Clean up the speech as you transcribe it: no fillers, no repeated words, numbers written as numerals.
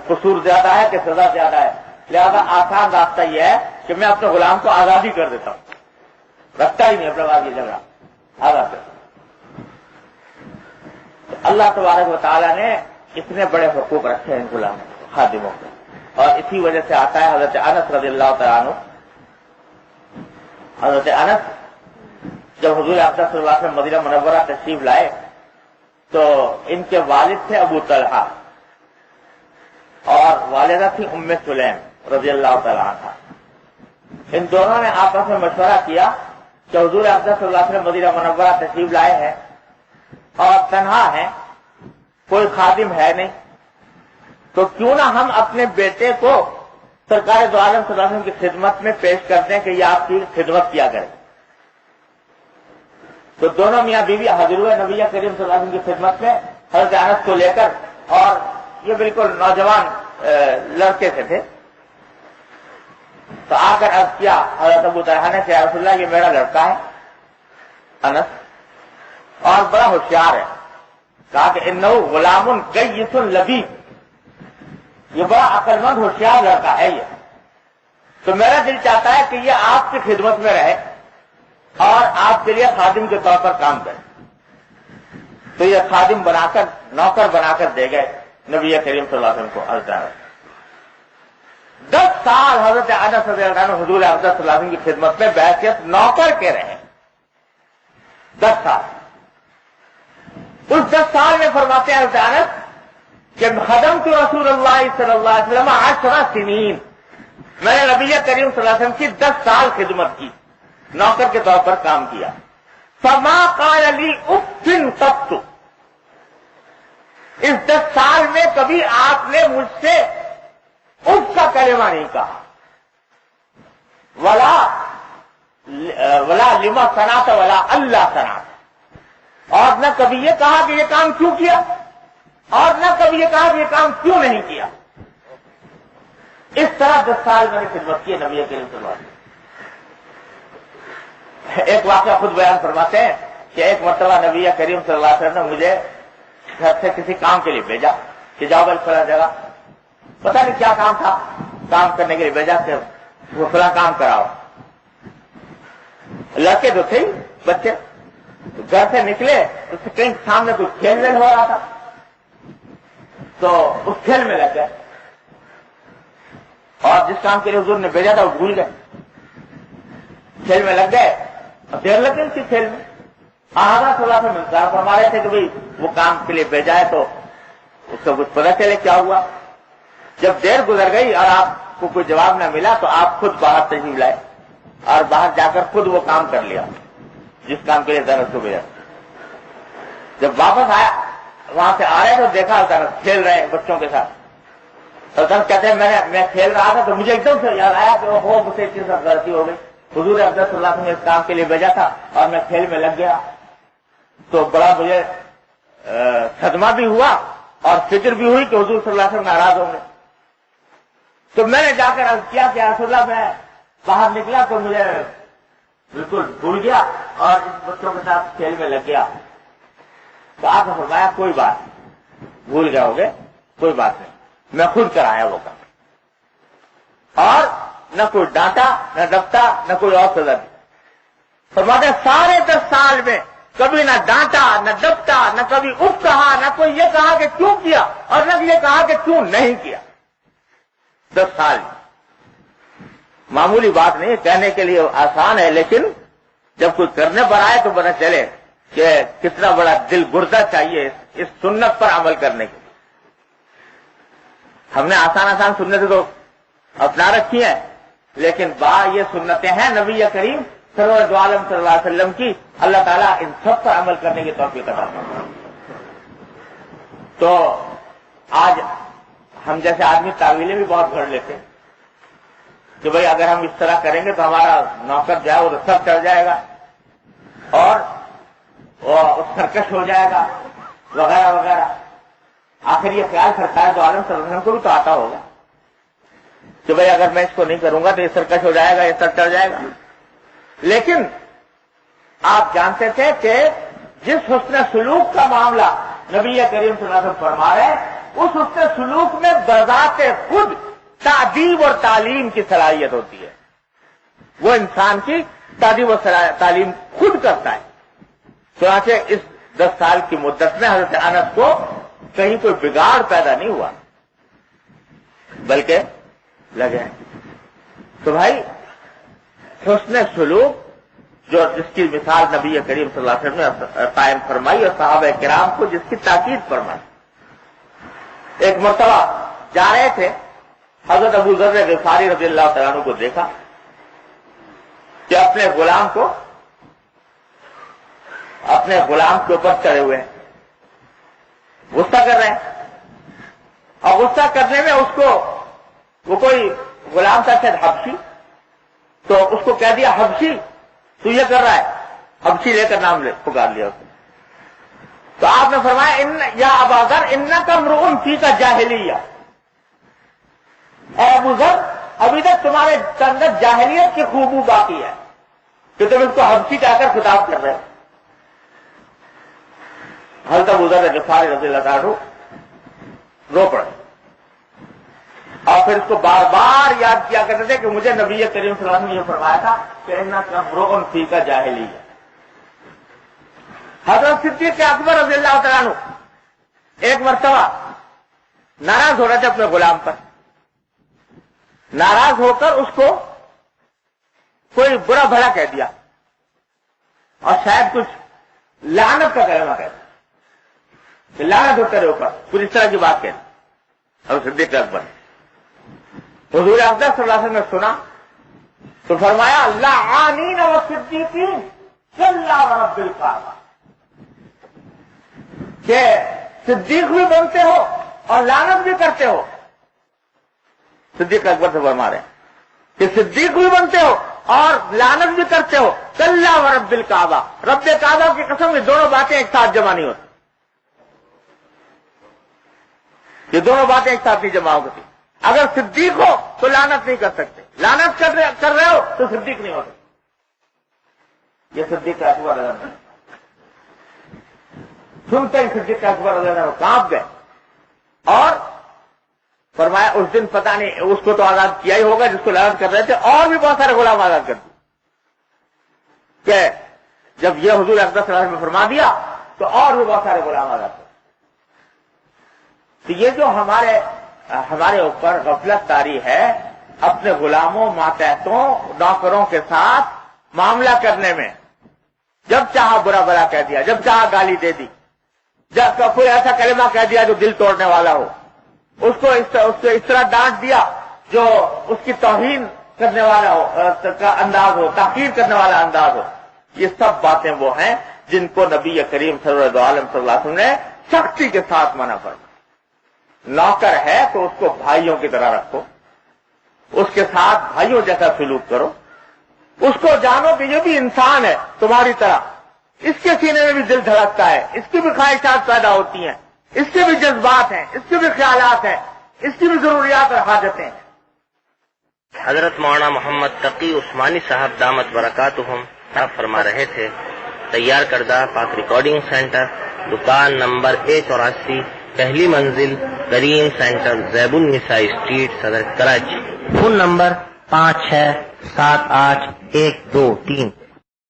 قصور زیادہ ہے کہ سزا زیادہ ہے، لہذا آسان راستہ یہ ہے کہ میں اپنے غلام کو آزادی کر دیتا ہوں، رکھتا ہی نہیں اپنے بعد یہ جھگڑا، آزاد کرتا ہوں۔ اللہ تبارک و تعالیٰ نے اتنے بڑے حقوق رکھے ہیں غلام خادموں کے، اور اسی وجہ سے آتا ہے حضرت انس رضی اللہ تعالیٰ عنہ، حضرت انس جب حضور اقدس صلی اللہ علیہ وسلم مدینہ منورہ تشریف لائے تو ان کے والد تھے ابو طلحہ اور والدہ تھی ام سلیم رضی اللہ تعالیٰ عنہ۔ ان دونوں نے آپس میں مشورہ کیا کہ حضور اقدس صلی اللہ علیہ وسلم مدینہ منورہ تشریف لائے ہیں اور تنہا ہیں، کوئی خادم ہے نہیں، تو کیوں نہ ہم اپنے بیٹے کو سرکار دو عالم صلی اللہ علیہ وسلم کی خدمت میں پیش کر دیں کہ یہ آپ کی خدمت کیا کرے۔ تو دونوں میاں بیوی حاضر ہوئے نبی کریم صلی اللہ علیہ وسلم کی خدمت میں حضرت انس کو لے کر، اور یہ بالکل نوجوان لڑکے سے تھے۔ تو آ کر عرض کیا حضرت ابو طلحہ نے کہ یا رسول اللہ یہ میرا لڑکا ہے انس اور بڑا ہوشیار ہے، کہا کہ انہو غلام کیس لبیب، یہ بڑا عقل مند ہوشیار لڑکا ہے یہ، تو میرا دل چاہتا ہے کہ یہ آپ کی خدمت میں رہے اور آپ کے لیے خادم کے طور پر کام کرے۔ تو یہ خادم بنا کر، نوکر بنا کر دے گئے نبی کریم صلی اللہ علیہ وسلم کو حضرت انس۔ 10 سال حضرت انس رضی اللہ عنہ حضور اقدس صلی اللہ علیہ وسلم کی خدمت میں بحیثیت نوکر کے رہے، 10 سال۔ اس 10 سال میں فرماتے ہیں حضرت انس کہ خدمت رسول اللہ صلی اللہ علیہ وسلم 10 سنین، میں نے نبی کریم صلی اللہ علیہ وسلم کی 10 سال خدمت کی، نوکر کے طور پر کام کیا۔ فما قال لی اف قط، اس 10 سال میں کبھی آپ نے مجھ سے اف کا کلمہ نہیں کہا، ولا لما صنعت ولا اللہ صنعت، اور نہ کبھی یہ کہا کہ یہ کام کیوں کیا، اور نہ کبھی یہ کہا کہ یہ کام کیوں نہیں کیا۔ اس طرح 10 سال میں نے خدمت کی نبی کریم صلی اللہ علیہ وسلم۔ ایک واقعہ خود بیان فرماتے ہیں کہ ایک مرتبہ نبی کریم صلی اللہ علیہ وسلم نے مجھے گھر سے کسی کام کے لیے بھیجا کہ جاؤ بھائی فلاں جگہ، پتہ نہیں کیا کام تھا، کام کرنے کے لیے بھیجا کہ وہ فلاں کام کراؤ۔ لڑکے تو تھے بچے، گھر سے نکلے اس سے کہیں سامنے کچھ کھیل ویل ہو رہا تھا تو اس کھیل میں لگ گئے، اور جس کام کے لیے حضور نے بھیجا تھا وہ بھول گئے، کھیل میں لگ گئے اور دیر لگ گئی اسی کھیل میں۔ حضرت صلی اللہ علیہ وسلم فرما رہے تھے کہ بھائی وہ کام کے لیے بھیجا ہے تو اس کو کچھ پتہ چلے کیا ہوا۔ جب دیر گزر گئی اور آپ کو کوئی جواب نہ ملا تو آپ خود باہر تشریف لائے اور باہر جا کر خود وہ کام کر لیا جس کام کے لیے درس کو بھیجا۔ جب واپس آیا وہاں سے آ رہے تو دیکھا درس کھیل رہے ہیں بچوں کے ساتھ، اور درس کہتے ہیں میں کھیل رہا تھا تو مجھے ایک دم سے یاد آیا کہ وہ مجھ سے اتنی سب غلطی ہو گئی، حضور اقدس صلی اللہ علیہ وسلم نے اس کام کے لیے بھیجا تھا اور میں کھیل میں لگ گیا، تو بڑا مجھے صدمہ بھی ہوا اور فکر بھی ہوئی کہ حضور صلی اللہ علیہ وسلم ناراض ہوں گے۔ تو میں نے جا کر عرض کیا کہ یا رسول اللہ میں باہر نکلا تو مجھے بالکل بھول گیا اور اس بچوں کے ساتھ کھیل میں لگ گیا۔ تو آپ نے فرمایا کوئی بات نہیں، بھول گئے ہوگے کوئی بات نہیں، میں خود کرایا وہ کام، اور نہ کوئی ڈانٹا نہ ڈپٹا نہ کوئی اور سزا دی۔ فرماتے ہیں سارے 10 سال میں کبھی نہ ڈانٹا نہ ڈپٹا نہ کبھی اف کہا، نہ کوئی یہ کہا کہ کیوں کیا اور نہ یہ کہا کہ کیوں نہیں کیا۔ 10 سال معمولی بات نہیں، کہنے کے لیے آسان ہے، لیکن جب کوئی کرنے پر آئے تو پتہ چلے کہ کتنا بڑا دل گردہ چاہیے اس سنت پر عمل کرنے کے لیے۔ ہم نے آسان سنتیں تو اپنا رکھی ہیں، لیکن یہ سنتیں ہیں نبی کریم سرور دو عالم صلی اللہ علیہ وسلم کی، اللہ تعالیٰ ان سب پر عمل کرنے کی توفیق عطا فرمائے۔ تو آج ہم جیسے آدمی تعویلیں بھی بہت گھڑ لیتے ہیں کہ بھائی اگر ہم اس طرح کریں گے تو ہمارا نوکر جو ہے وہ سب چڑھ جائے گا اور سرکش ہو جائے گا وغیرہ وغیرہ۔ آخر یہ خیال سرکار دو عالم صلی اللہ علیہ وسلم کو بھی تو آتا ہوگا کہ بھائی اگر میں اس کو نہیں کروں گا تو یہ سرکش ہو جائے گا، یہ سر چڑھ جائے گا۔ لیکن آپ جانتے تھے کہ جس حسن سلوک کا معاملہ نبی کریم صلی اللہ علیہ وسلم فرما رہے ہیں اس حسن سلوک میں بذات خود تعدیب اور تعلیم کی صلاحیت ہوتی ہے. وہ انسان کی تعدیب و تعلیم خود کرتا ہے. چنانچہ اس 10 سال کی مدت میں حضرت انس کو کہیں کوئی بگاڑ پیدا نہیں ہوا بلکہ لگے. تو بھائی حسن سلوک جو جس کی مثال نبی کریم صلی اللہ علیہ وسلم نے قائم فرمائی اور صحابہ کرام کو جس کی تاکید فرمائی. ایک مرتبہ جا رہے تھے, حضرت ابو ذر غفاری رضی اللہ تعالیٰ عنہ کو دیکھا کہ اپنے غلام کے اوپر چڑھے ہوئے ہیں, غصہ کر رہے ہیں. اور غصہ کرنے میں اس کو وہ کوئی غلام تھا شاید حبشی, تو اس کو کہہ دیا حبشی تو یہ کر رہا ہے, حبشی لے کر نام پکار لیا اس نے. تو آپ نے فرمایا یا ابا ذر انکا امرؤ فیک جاہلیہ, اے ابو ذر ابھی تک تمہارے اندر جاہلیت کی خوبو باقی ہے کہ تم اس کو حبشی کہہ کر خطاب کر رہے ہو. حضرت ابو ذر غفاری رضی اللہ عنہ رو پڑے اور پھر اس کو بار بار یاد کیا کرتے تھے کہ مجھے نبی کریم صلی اللہ علیہ وسلم نے یہ فرمایا تھا کہ انکا امرؤ فیک جاہلیہ. حضرت صدیق اکبر رضی اللہ تعالیٰ عنہ ایک مرتبہ ناراض ہو رہے تھے اپنے غلام پر. ناراض ہو کر اس کو کوئی برا بھلا کہہ دیا اور شاید کچھ لعنت کا کلمہ کہہ دیا کہ لعنت ہو تیرے اوپر, کچھ اس طرح کی بات کہہ دی. اور صدیق اکبر حضور اقدس صلی اللہ علیہ وسلم نے سنا تو فرمایا لعانین و صدیقین صلی رب الکعبہ, کہ صدیق بھی بنتے ہو اور لعنت بھی کرتے ہو. صدیق اکبر سے فرما رہے ہیں کہ صدیق بھی بنتے ہو اور لعنت بھی کرتے ہو. صلی ورب الکعبہ, رب کعبہ کی قسم, یہ دونوں باتیں ایک ساتھ جمع نہیں ہوتی. یہ دونوں باتیں ایک ساتھ نہیں جمع ہوتی. اگر صدیق ہو تو لعنت نہیں کر سکتے, لعنت کر رہے ہو تو صدیق نہیں ہو سکتے. یہ صدیق اکبر رضی اللہ عنہ سنتے ہی صدیق اکبر رضی اللہ عنہ کانپ گئے اور فرمایا اس دن پتہ نہیں اس کو تو آزاد کیا ہی ہوگا جس کو لعنت کر رہے تھے, اور بھی بہت سارے غلام آزاد کر دیے. کہ جب یہ حضور اقدس صلی اللہ علیہ وسلم نے فرما دیا تو اور بھی بہت سارے غلام آزاد کر دیے. تو یہ جو ہمارے اوپر غفلت طاری ہے اپنے غلاموں, ماتحتوں, نوکروں کے ساتھ معاملہ کرنے میں, جب چاہا برا بھلا کہہ دیا, جب چاہا گالی دے دی, جب کوئی ایسا کلمہ کہہ دیا جو دل توڑنے والا ہو, اس کو اس طرح ڈانٹ دیا جو اس کی توہین کرنے والا ہو کا انداز ہو, تحقیر کرنے والا انداز ہو. یہ سب باتیں وہ ہیں جن کو نبی کریم صلی اللہ علیہ وسلم نے سختی کے ساتھ منع فرمایا. نوکر ہے تو اس کو بھائیوں کی طرح رکھو, اس کے ساتھ بھائیوں جیسا سلوک کرو, اس کو جانو کہ یہ بھی انسان ہے تمہاری طرح, اس کے سینے میں بھی دل دھڑکتا ہے, اس کی بھی خواہشات پیدا ہوتی ہیں, اس کے بھی جذبات ہیں, اس کے بھی خیالات ہیں, اس کی بھی ضروریات اور حاجتیں ہیں. حضرت مولانا محمد تقی عثمانی صاحب دامت برکاتہم آپ فرما رہے تھے, تیار کردہ پاک ریکارڈنگ سینٹر, دکان نمبر A84, پہلی منزل, کریم سینٹر, زیب النساء اسٹریٹ, صدر کراچی. Phone number 56781223.